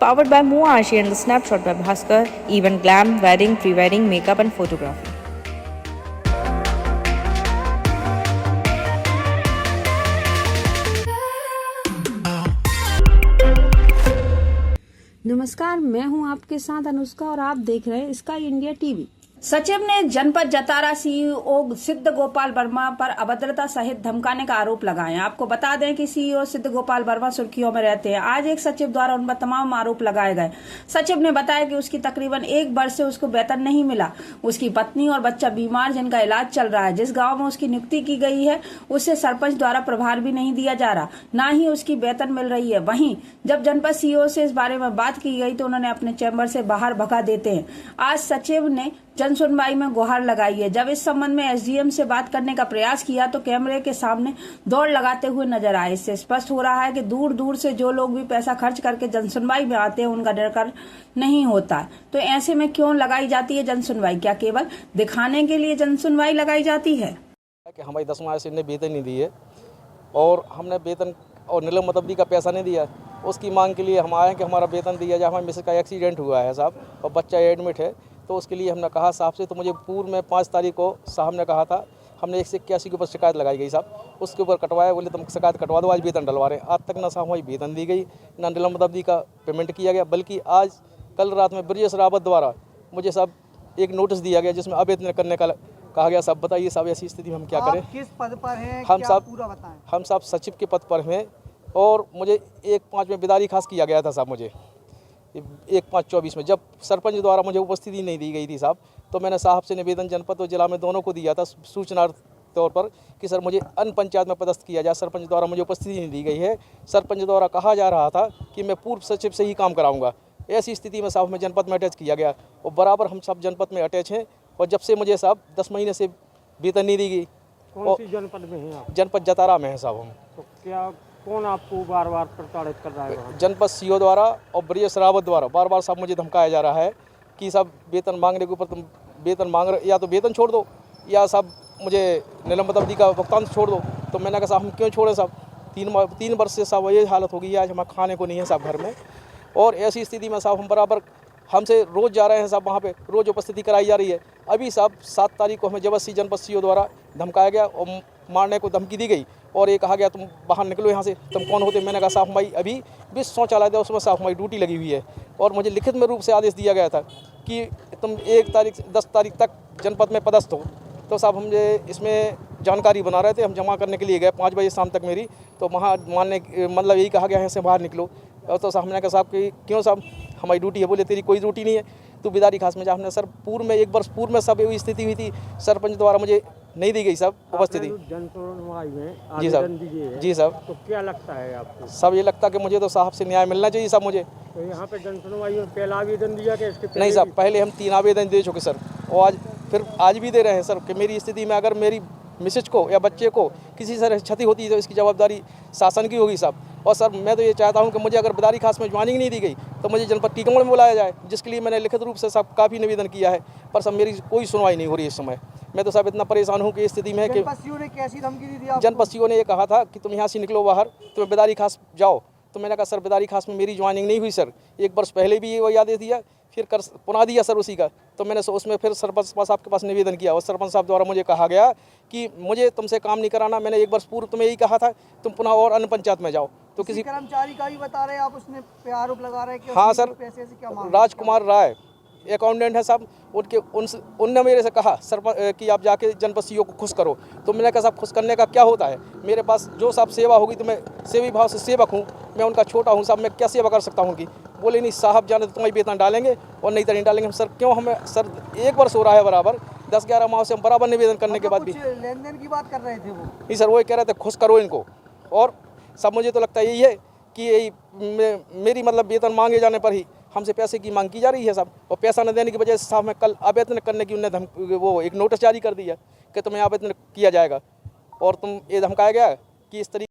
Powered by Muashi and the Snapshot by Bhaskar, Event Glam, Wedding, Pre-Wedding, Makeup and Photography. नमस्कार, मैं हूं आपके साथ अनुष्का और आप देख रहे हैं स्काई इंडिया टीवी। सचिव ने जनपद जतारा सीईओ सिद्ध गोपाल वर्मा पर अभद्रता सहित धमकाने का आरोप लगाए। आपको बता दें कि सीईओ सिद्ध गोपाल वर्मा सुर्खियों में रहते हैं। आज एक सचिव द्वारा उन पर तमाम आरोप लगाए गए। सचिव ने बताया कि उसकी तकरीबन 1 वर्ष से उसको वेतन नहीं मिला। उसकी पत्नी और बच्चा बीमार जिनका इलाज चल रहा है। जिस गाँव में उसकी नियुक्ति की गई है उससे सरपंच द्वारा प्रभार भी नहीं दिया जा रहा, न ही उसकी वेतन मिल रही है। वहीं जब जनपद सीईओ से इस बारे में बात की गई तो उन्होंने अपने चैम्बर से बाहर भगा देते हैं। आज सचिव ने जन सुनवाई में गुहार लगाई है। जब इस संबंध में एसडीएम से बात करने का प्रयास किया तो कैमरे के सामने दौड़ लगाते हुए नजर आए। इससे स्पष्ट हो रहा है कि दूर दूर से जो लोग भी पैसा खर्च करके जन सुनवाई में आते हैं उनका निराकरण नहीं होता। तो ऐसे में क्यों लगाई जाती है जन सुनवाई? क्या केवल दिखाने के लिए जन सुनवाई लगाई जाती है? कि हमारी 10 माह से वेतन नहीं दिए और हमने वेतन और नीलम मतबदी का पैसा नहीं दिया। उसकी मांग के लिए हम आए कि हमारा वेतन दिया जाए। हमारे मिसेस का एक्सीडेंट हुआ है साहब और बच्चा एडमिट है, तो उसके लिए हमने कहा साहब से। तो मुझे पूर्व में 5 तारीख को साहब ने कहा था, हमने 181 के ऊपर शिकायत लगाई गई साहब, उसके ऊपर कटवाया। बोले तुम शिकायत कटवा दो, आज वेतन डलवा रहे हैं। आज तक ना साहब हमारी वेतन दी गई, ना नीलम मतबदी का पेमेंट किया गया, बल्कि आज कल रात में ब्रजेश रावत द्वारा मुझे साहब एक नोटिस दिया गया जिसमें अवेतन करने का कहा गया। साहब बताइए साहब, ऐसी स्थिति में हम क्या करें? किस पद पर हैं? हम साहब पूरा बताएं। हम साहब सचिव के पद पर हैं और मुझे 1/5 में बिदारी खास किया गया था साहब। मुझे 1/5/24 में जब सरपंच द्वारा मुझे उपस्थिति नहीं दी गई थी साहब, तो मैंने साहब से निवेदन जनपद और जिला में दोनों को दिया था सूचना तौर पर कि सर मुझे अन्य पंचायत में पदस्थ किया जाए। सरपंच द्वारा मुझे उपस्थिति नहीं दी गई है। सरपंच द्वारा कहा जा रहा था कि मैं पूर्व सचिव से ही काम कराऊंगा। ऐसी स्थिति में साहब में जनपद में अटैच किया गया और बराबर हम सब जनपद में अटैच हैं। और जब से मुझे साहब 10 महीने से वेतन नहीं दी गई। कौन सी जनपद में हैं आप? जनपद जतारा में है साहब हम। तो क्या कौन आपको बार बार प्रताड़ित कर रहा है? जनपद सीओ द्वारा और ब्रजेश रावत द्वारा बार बार साहब मुझे धमकाया जा रहा है कि साहब वेतन मांगने के ऊपर तुम वेतन मांग रहे, या तो वेतन छोड़ दो या साहब मुझे नीलम मतबदी का भुगतान छोड़ दो। तो मैंने कहा साहब हम क्यों छोड़ें साहब, 3 वर्ष से साहब ये हालत हो गई है। आज हमारे खाने को नहीं है साहब घर में। और ऐसी स्थिति में साहब हम बराबर हमसे रोज़ जा रहे हैं साहब, वहाँ पे रोज़ उपस्थिति कराई जा रही है। अभी साहब 7 तारीख को हमें जबरदस्ती जनपद सीओ द्वारा धमकाया गया और मारने को धमकी दी गई और ये कहा गया तुम बाहर निकलो यहाँ से, तुम कौन होते? मैंने कहा साहब हमारी अभी भी शौचालय था उसमें साहब हमारी ड्यूटी लगी हुई है। और मुझे लिखित में रूप से आदेश दिया गया था कि तुम 10 तारीख तक जनपद में पदस्थ हो। तो साहब हम इसमें जानकारी बना रहे थे, हम जमा करने के लिए गए 5 बजे शाम तक मेरी, तो वहाँ मानने मतलब यही कहा गया है से बाहर निकलो। और तो साहब हमने कहा साहब कि क्यों साहब हमारी ड्यूटी है? बोले तेरी कोई ड्यूटी नहीं है, तू बिदारी खास में जा। हमने सर पूर्व में 1 वर्ष पूर्व में सब स्थिति हुई थी, सरपंच द्वारा मुझे नहीं दी गई साहब उपस्थिति। जी साहब, जी साहब। तो क्या लगता है आपको? सब ये लगता है कि मुझे तो साहब से न्याय मिलना चाहिए साहब मुझे। तो यहाँ पे जन सुनवाई में पहला आवेदन दिया कि इसके नहीं साहब, पहले हम 3 आवेदन दे चुके सर और आज भी दे रहे हैं सर कि मेरी स्थिति में अगर मेरी मिसेज को या बच्चे को किसी तरह क्षति होती है तो इसकी जवाबदारी शासन की होगी साहब। और सर मैं तो ये चाहता हूँ कि मुझे अगर बिदारी खास में ज्वाइनिंग नहीं दी गई तो मुझे जनपद टीकमगढ़ में बुलाया जाए, जिसके लिए मैंने लिखित रूप से सब काफ़ी निवेदन किया है, पर सब मेरी कोई सुनवाई नहीं हो रही इस समय। मैं तो साहब इतना परेशान हूँ कि इस स्थिति में कि जनपद सीओ ने कैसी धमकी दी थी आपको? जनपद सीओ ने ये कहा था कि तुम यहाँ से निकलो बाहर, तुम्हें बिदारी खास जाओ। तो मैंने कहा सर बिदारी खास में मेरी ज्वाइनिंग नहीं हुई सर, 1 वर्ष पहले भी वही आदेश दिया, फिर पुनः दिया सर उसी का। तो मैंने उसमें फिर सरपंच साहब के पास निवेदन किया और सरपंच साहब द्वारा मुझे कहा गया कि मुझे तुमसे काम नहीं कराना। मैंने 1 वर्ष पूर्व तुम्हें यही कहा था तुम पुनः और अन्य पंचायत में जाओ। तो किसी कर्मचारी का भी बता रहे आप उसने पे आरोप लगा रहे कि हाँ सर, पैसे से क्या मांग? राजकुमार राय अकाउंटेंट है साहब, उनने मेरे से कहा सरपंच कि आप जाके जनपद सीओ को खुश करो। तो मैंने कहा साहब खुश करने का क्या होता है? मेरे पास जो साहब सेवा होगी तो मैं सेवी भाव से सेवक हूँ, मैं उनका छोटा हूँ साहब, मैं क्या सेवा कर सकता हूँ कि? बोले नहीं साहब जाने तो तुम्हारी वेतन डालेंगे और नहीं तो नहीं डालेंगे। हम सर क्यों? हमें सर 1 वर्ष हो रहा है बराबर, 10-11 माह से हम बराबर निवेदन करने के बाद भी। लेन देन की बात कर रहे थे वो? नहीं सर, वो कह रहे थे खुश करो इनको। और सब मुझे तो लगता यही है कि यही मेरी मतलब वेतन मांगे जाने पर ही हमसे पैसे की मांग की जा रही है साहब। और पैसा न देने की वजह से साहब मैं कल आवेदन करने की उन्हें वो एक नोटिस जारी कर दिया कि तुम्हें आवेदन किया जाएगा और तुम ये धमकाया गया कि इस तरीके